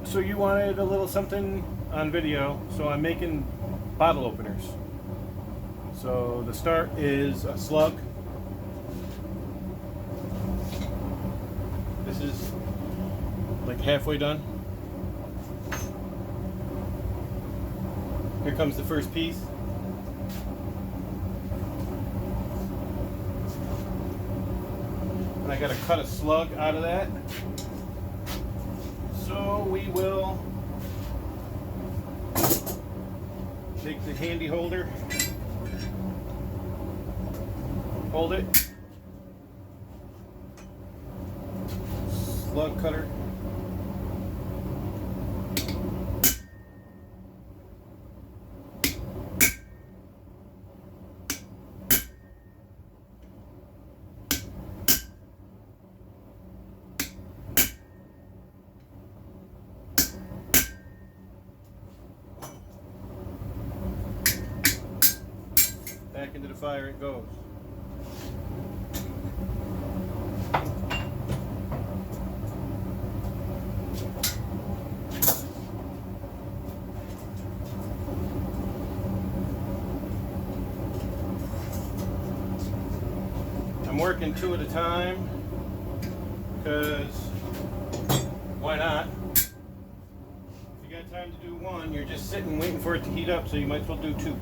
So you wanted a little something on video, so I'm making bottle openers. So the start is a slug. This is like halfway done. Here comes the first piece. And I gotta cut a slug out of that. So we will take the handy holder, hold it, slug cutter, back into the fire it goes. I'm working two at a time because why not? If you got time to do one, you're just sitting waiting for it to heat up, so you might as well do two.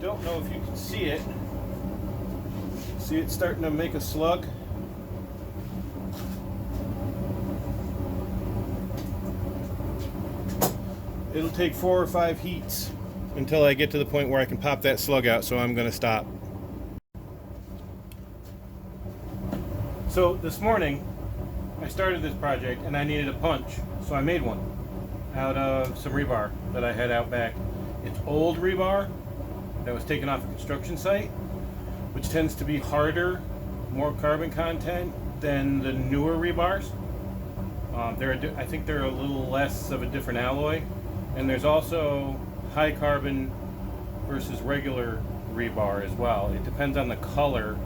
Don't know if you can see it. See it starting to make a slug? It'll take 4 or 5 heats until I get to the point where I can pop that slug out, so I'm going to stop. So this morning I started this project and I needed a punch, so I made one out of some rebar that I had out back. It's old rebar that was taken off a construction site, which tends to be harder, more carbon content than the newer rebars. I think they're a little less of a different alloy, and there's also high carbon versus regular rebar as well. It depends on the color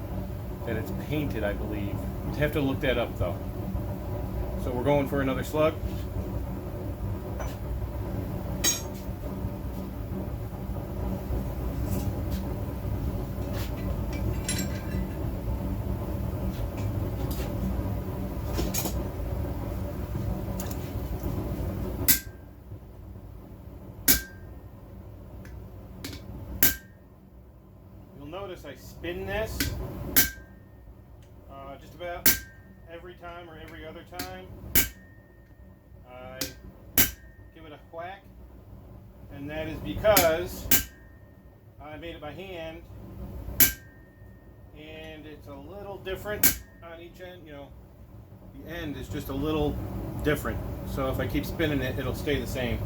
that it's painted, I believe. You'd have to look that up though. So we're going for another slug. Notice I spin this just about every time or every other time. I give it a whack, and that is because I made it by hand, and it's a little different on each end. You know, the end is just a little different, so if I keep spinning it, it'll stay the same.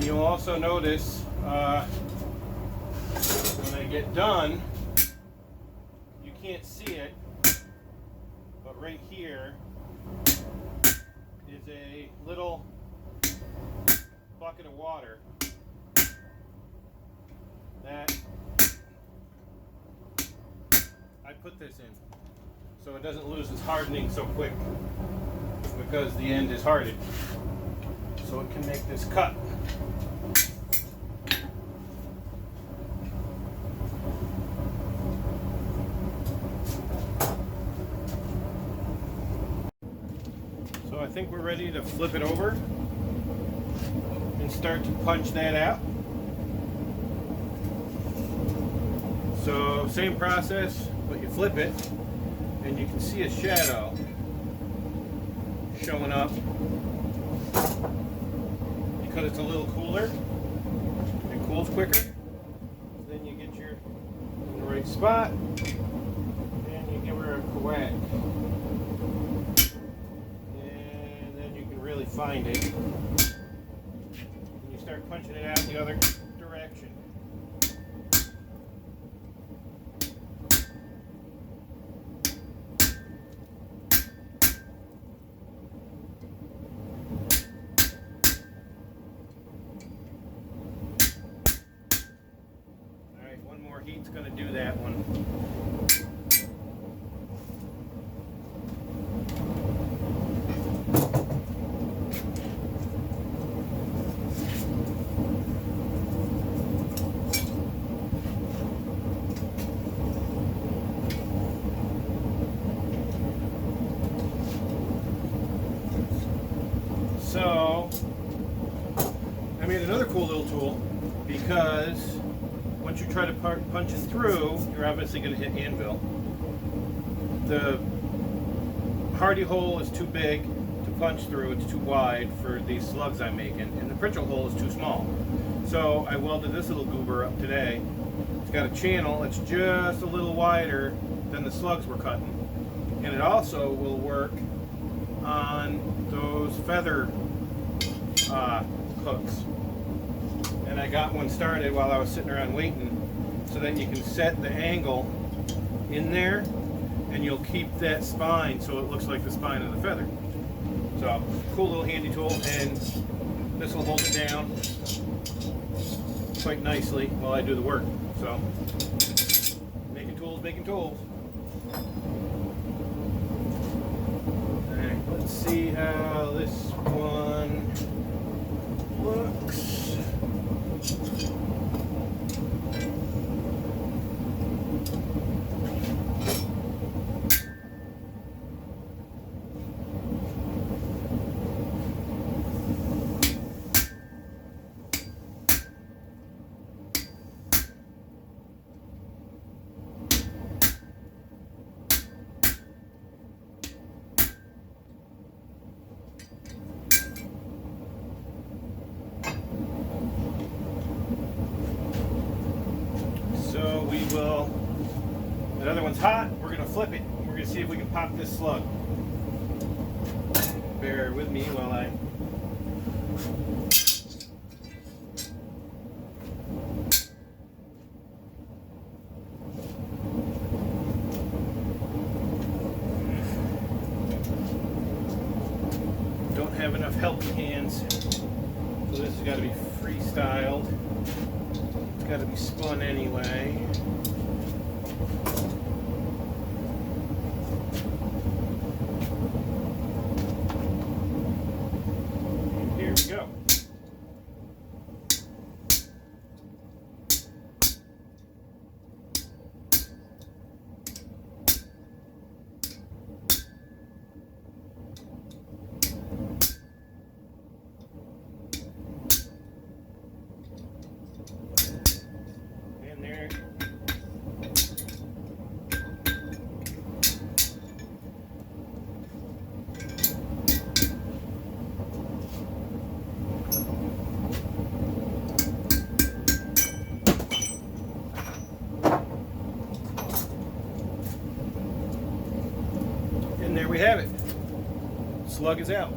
You'll also notice when I get done, you can't see it, but right here is a little bucket of water that I put this in so it doesn't lose its hardening so quick, because the end is hardened, so it can make this cut. So I think we're ready to flip it over and start to punch that out. So same process, but you flip it and you can see a shadow showing up because it's a little cooler. It cools quicker. spot, and you give her a whack. And then you can really find it. And you start punching it out the other direction. Heat's going to do that one. So, I made another cool little tool because once you try to punch it through, you're obviously going to hit anvil. The hardy hole is too big to punch through, it's too wide for these slugs I'm making, and the Pritchell hole is too small. So I welded this little goober up today. It's got a channel that's just a little wider than the slugs we're cutting, and it also will work on those feather hooks. And I got one started while I was sitting around waiting, so that you can set the angle in there and you'll keep that spine so it looks like the spine of the feather. So, cool little handy tool, and this will hold it down quite nicely while I do the work. So, making tools. Alright, let's see how this one looks. So we will, that other one's hot, we're going to flip it. We're going to see if we can pop this slug. Bear with me while I... Don't have enough helping hands, so this has got to be freestyled. It's got to be spun anyway. And here we go. And there we have it. Slug is out.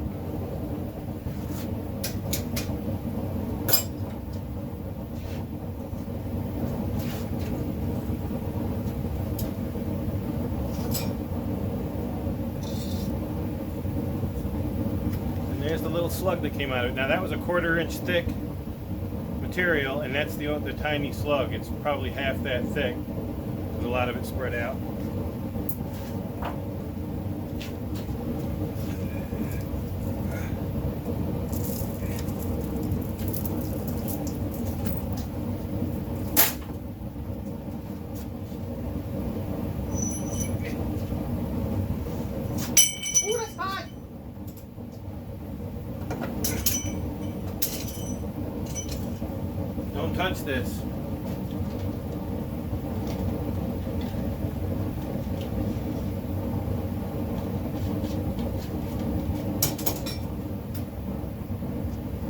And there's the little slug that came out of it. Now that was a 1/4 inch thick material, and that's the tiny slug. It's probably half that thick. There's a lot of it spread out. Don't touch this.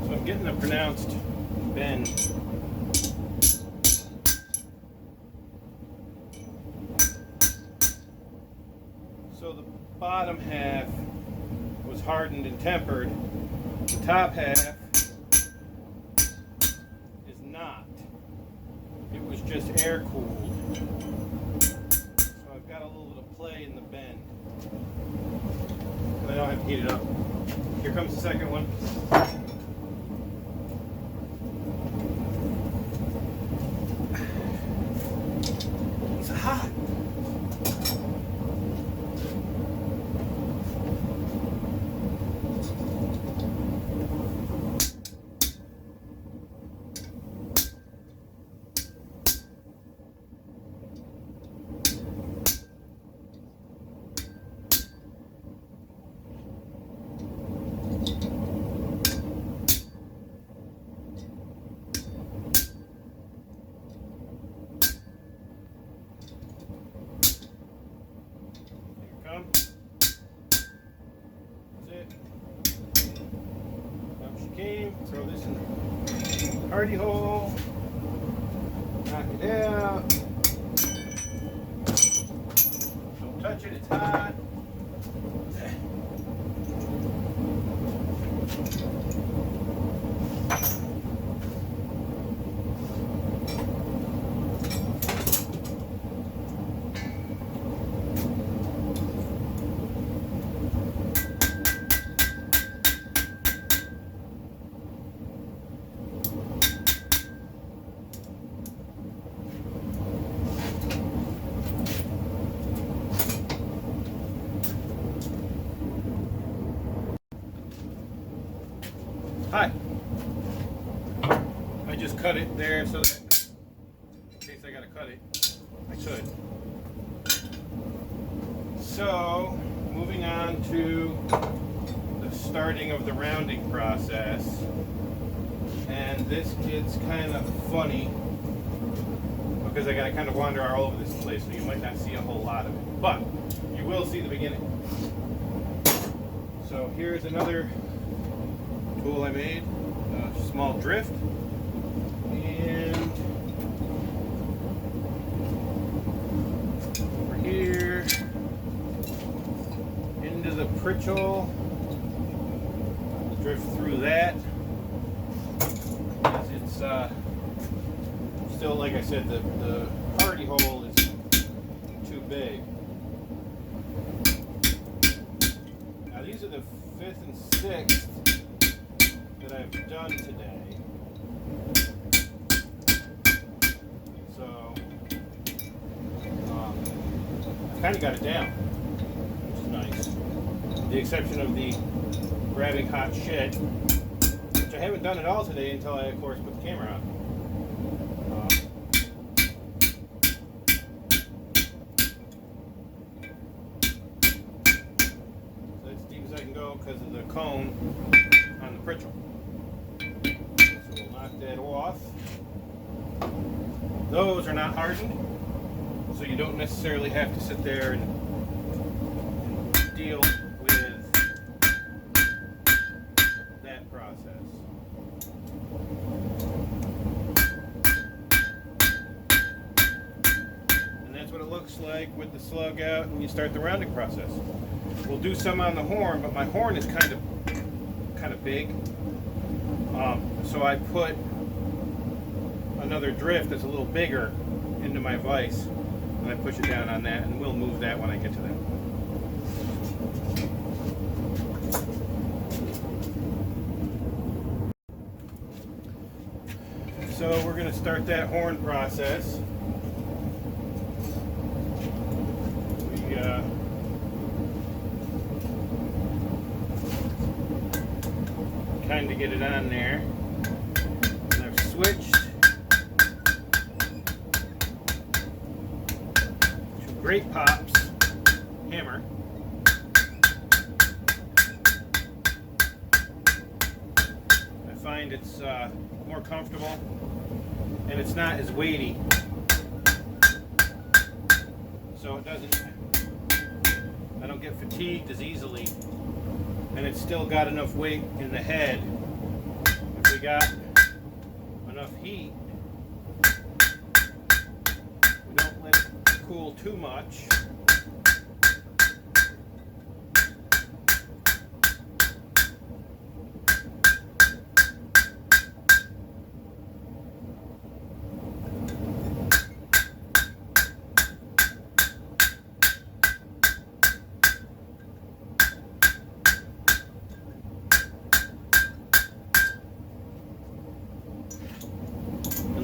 So I'm getting a pronounced bend. bottom half was hardened and tempered. The top half is not. It was just air cooled. So I've got a little bit of play in the bend. And I don't have to heat it up. Here comes the second one. It's hot. Throw this in the hardy hole, knock it out, don't touch it, it's hot. Hi. I just cut it there so that in case I gotta cut it, I could. So, moving on to the starting of the rounding process. And this gets kind of funny because I gotta kind of wander all over this place, so you might not see a whole lot of it. But you will see the beginning. So here's another tool I made, a small drift, and over here into the pritchel, drift through that. It's still, like I said, the hardy hole is too big. Now these are the 5th and 6th that I've done today. So I've kind of got it down, which is nice. With the exception of the grabbing hot shit, which I haven't done at all today until I, of course, put the camera on. So that's as deep as I can go because of the cone on the pritchel. So we'll knock that off. Those are not hardened, so you don't necessarily have to sit there and deal with that process. And that's what it looks like with the slug out and you start the rounding process. We'll do some on the horn, but my horn is kind of big. So I put another drift that's a little bigger into my vise, and I push it down on that, and we'll move that when I get to that. So we're going to start that horn process. We kind of get it on there. And I've switched to Great Pops hammer. I find it's more comfortable and it's not as weighty, so I don't get fatigued as easily, and it's still got enough weight in the head. If we got enough heat, we don't let it cool too much,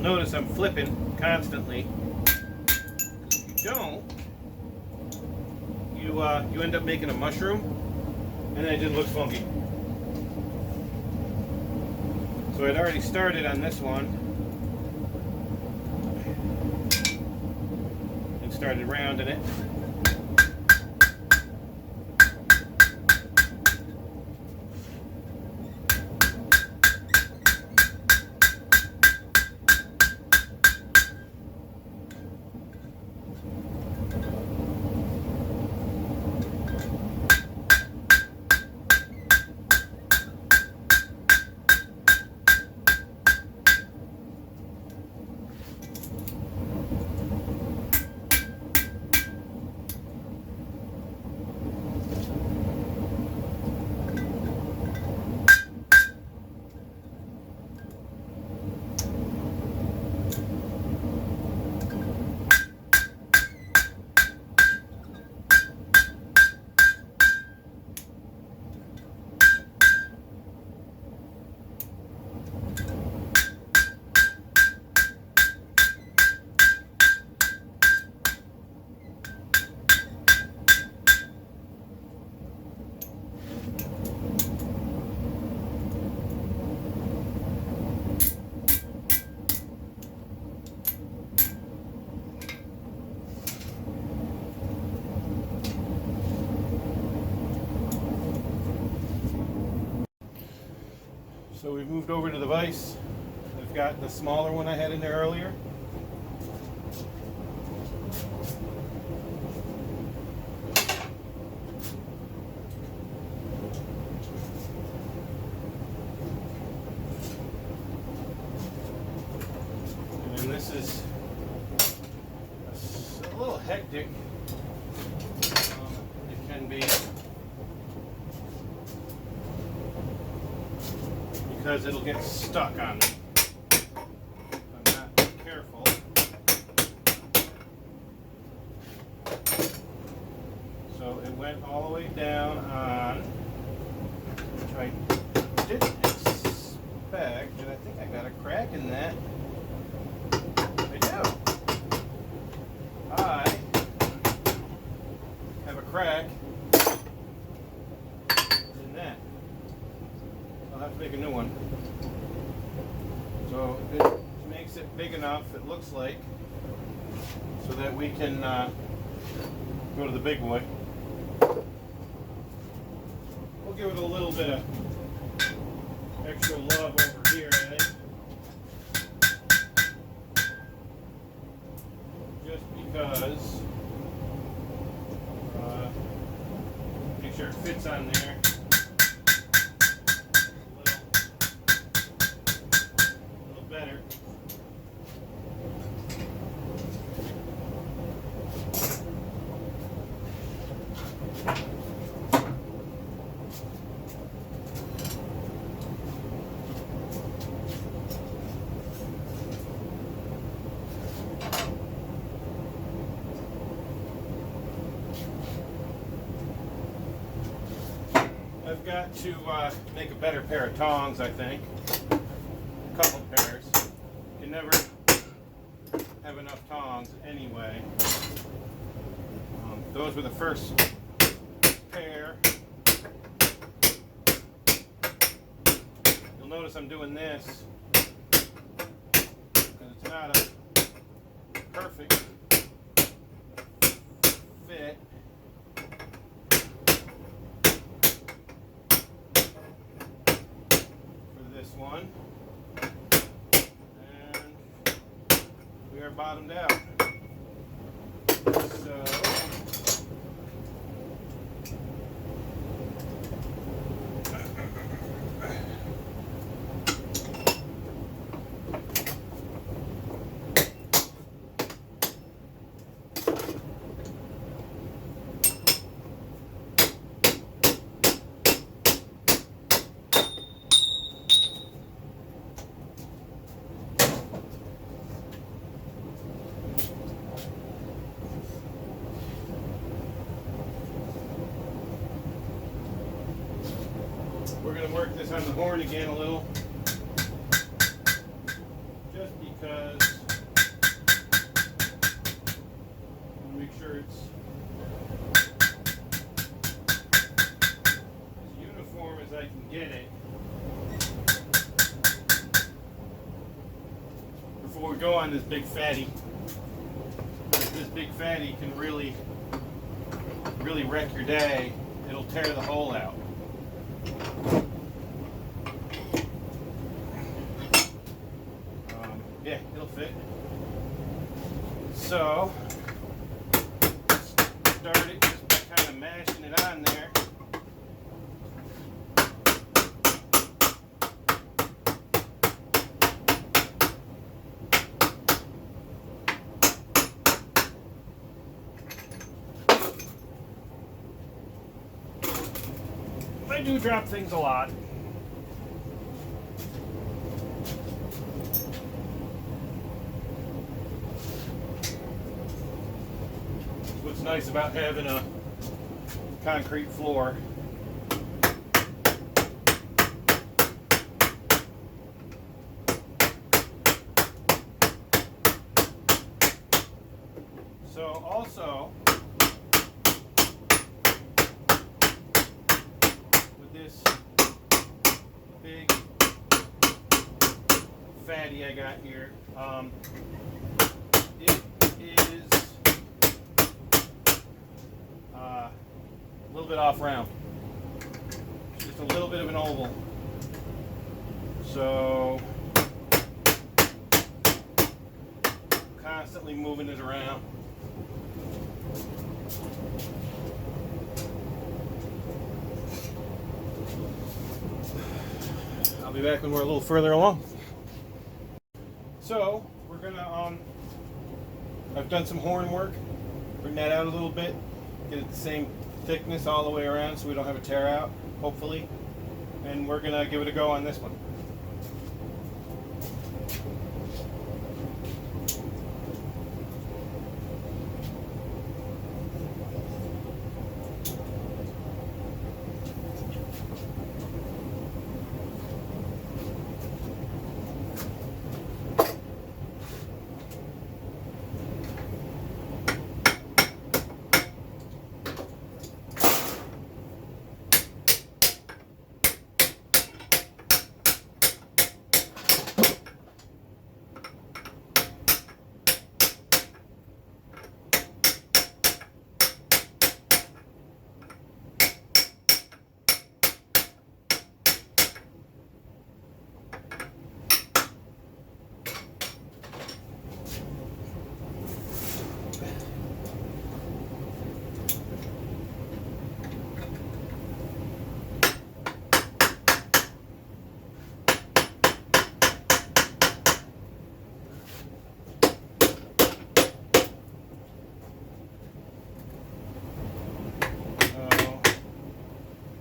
notice I'm flipping constantly. If you don't, you end up making a mushroom, and then it just looks funky. So I'd already started on this one and started rounding it. So we've moved over to the vise. I've got the smaller one I had in there earlier. And this is a little hectic. It can be. Because it'll get stuck on it if I'm not careful. So it went all the way down on, which I didn't expect, and I think I got a crack in that. I do. I have a crack in that. I'll have to make a new one. So it makes it big enough, it looks like, so that we can go to the big boy. We'll give it a little bit of extra love over here, I think. Just because, make sure it fits on there. Better. I've got to make a better pair of tongs, I think. A couple pairs. You never have enough tongs anyway. Those were the first pair. You'll notice I'm doing this because it's not a perfect fit. For this one. We are bottomed out. So we're going to work this on the horn again a little, just because I want to make sure it's as uniform as I can get it before we go on this big fatty. This big fatty can really wreck your day. It'll tear the hole out. Yeah, it'll fit. So, start it just by kind of mashing it on there. I do drop things a lot. What's nice about having a concrete floor. So also, with this big fatty I got here, it is a little bit off round, just a little bit of an oval. So constantly moving it around. I'll be back when we're a little further along. So we're gonna I've done some horn work, bring that out a little bit, get it the same thickness all the way around so we don't have a tear out, hopefully. And we're gonna give it a go on this one.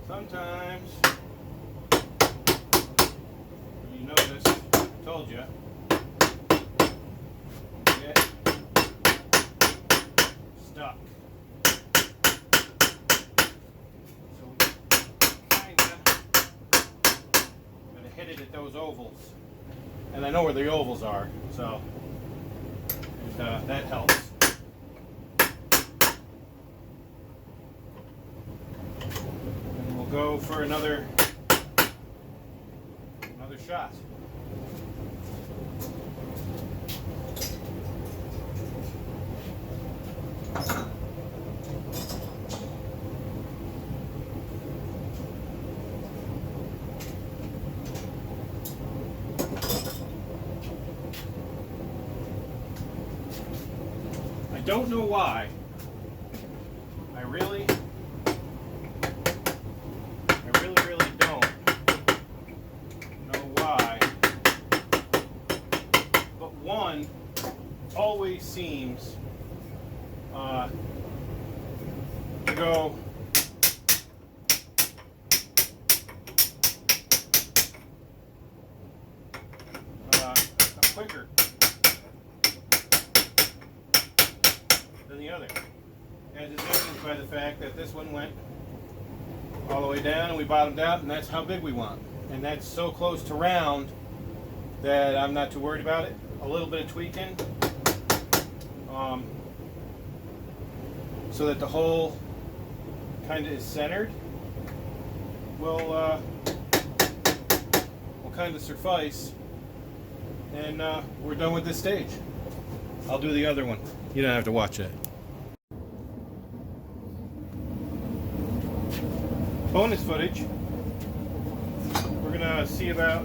Sometimes, you notice, I told you, get stuck. So we kind of gotta hit it at those ovals. And I know where the ovals are, so that helps. Go for another shot. I don't know why. I really don't know why, but one always seems to go quicker than the other, as is evidenced by the fact that this one went all the way down and we bottomed out, and that's how big we want. And that's so close to round that I'm not too worried about it. a little bit of tweaking so that the hole kind of is centered will kind of suffice, and we're done with this stage. I'll do the other one. You don't have to watch that. Bonus footage. We're gonna see about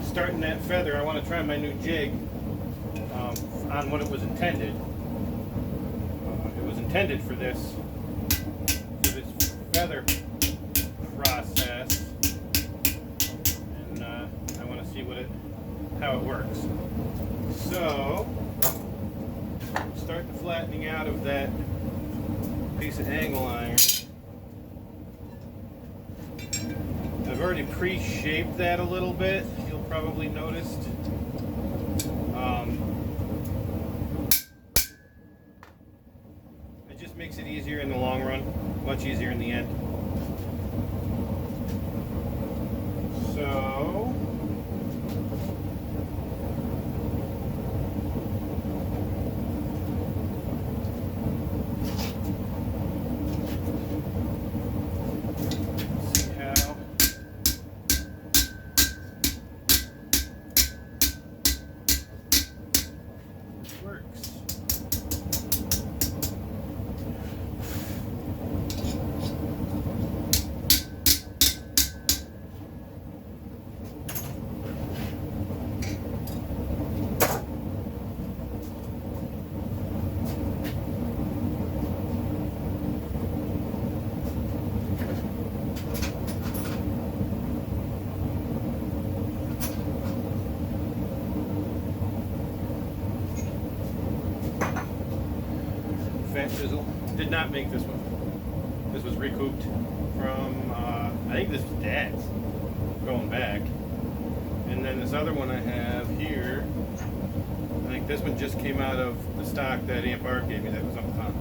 starting that feather. I want to try my new jig on what it was intended. It was intended for this feather process, and I want to see how it works. So, start the flattening out of that piece of angle iron. I've already pre-shaped that a little bit. You'll probably noticed. It just makes it easier in the long run, much easier in the end. So, see how it works. Fat Chisel. Did not make this one. This was recouped from, I think this was Dad's, going back. And then this other one I have here, I think this one just came out of the stock that Aunt Barb gave me that was on the pound.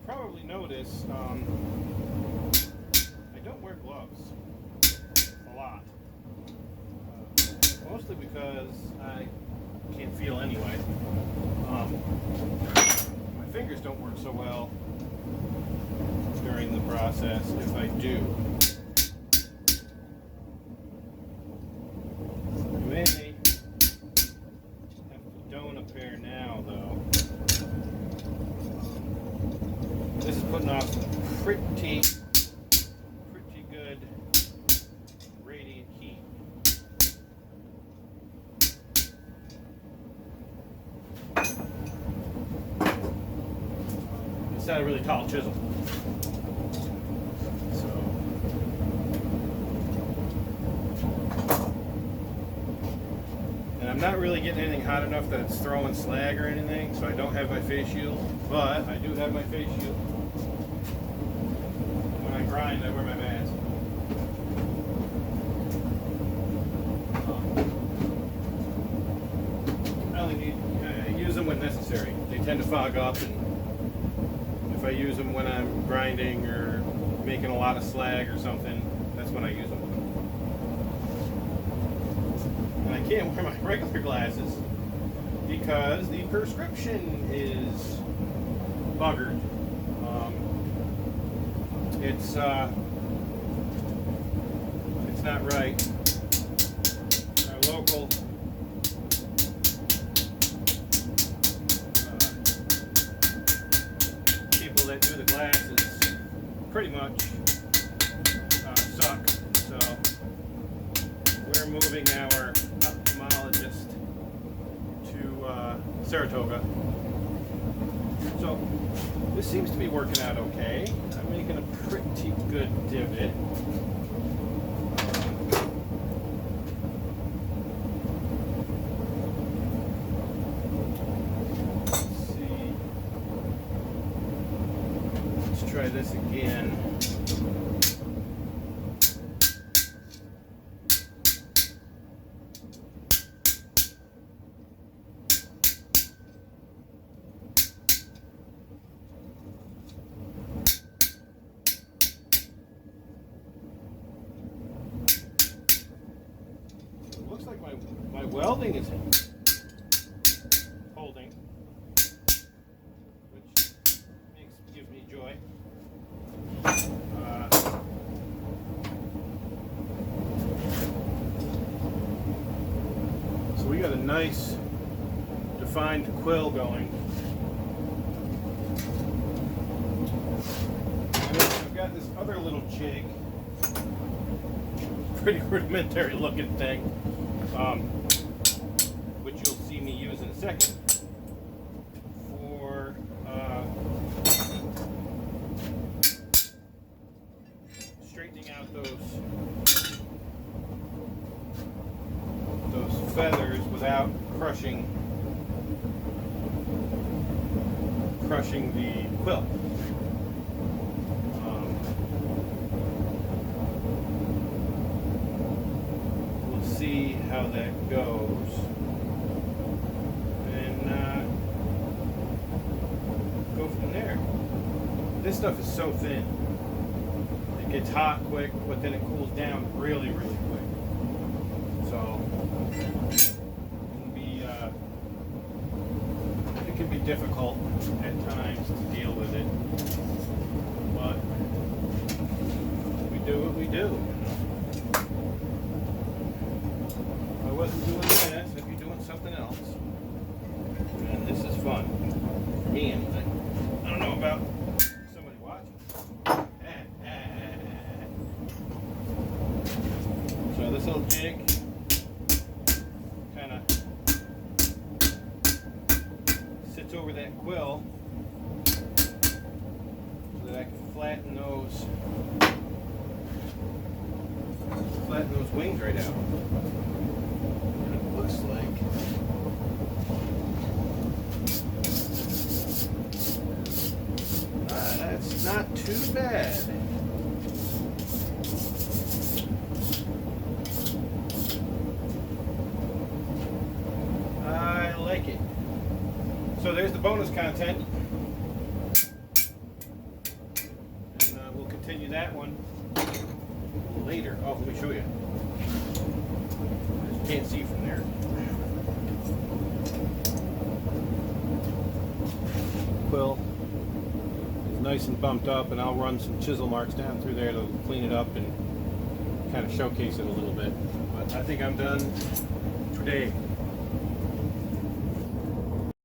Probably notice I don't wear gloves a lot, mostly because I can't feel anyway. My fingers don't work so well during the process if I do. I may have to don a pair now though. This is putting off some pretty good radiant heat. It's not a really tall chisel. So, and I'm not really getting anything hot enough that it's throwing slag or anything, so I don't have my face shield, but I do have my face shield. When I grind, I wear my mask. I only use them when necessary. They tend to fog up, and if I use them when I'm grinding or making a lot of slag or something, that's when I use them. And I can't wear my regular glasses because the prescription is buggered. It's not right. Our local people that do the glasses pretty much suck. So we're moving our ophthalmologist to Saratoga. So this seems to be working out okay. I'm making a pretty good divot. Let's see. Let's try this again. Looks like my welding is holding, which gives me joy. So we got a nice defined quill going. And then I've got this other little jig, pretty rudimentary looking thing, which you'll see me use in a second for straightening out those feathers without crushing the quill. We'll see how that goes, and go from there. This stuff is so thin. It gets hot quick, but then it cools down really, really quick. So it can be difficult at times to deal with it, but we do what we do. If I wasn't doing this, I'd be doing something else. And this is fun for me anyway. I don't know about somebody watching. So this little jig kind of sits over that quill so that I can flatten those wings right out. And it looks like that's not too bad. I like it. So there's the bonus content. And we'll continue that one later. Oh, let me show you. You can't see from there. Quill is nice and bumped up, and I'll run some chisel marks down through there to clean it up and kind of showcase it a little bit. But I think I'm done today.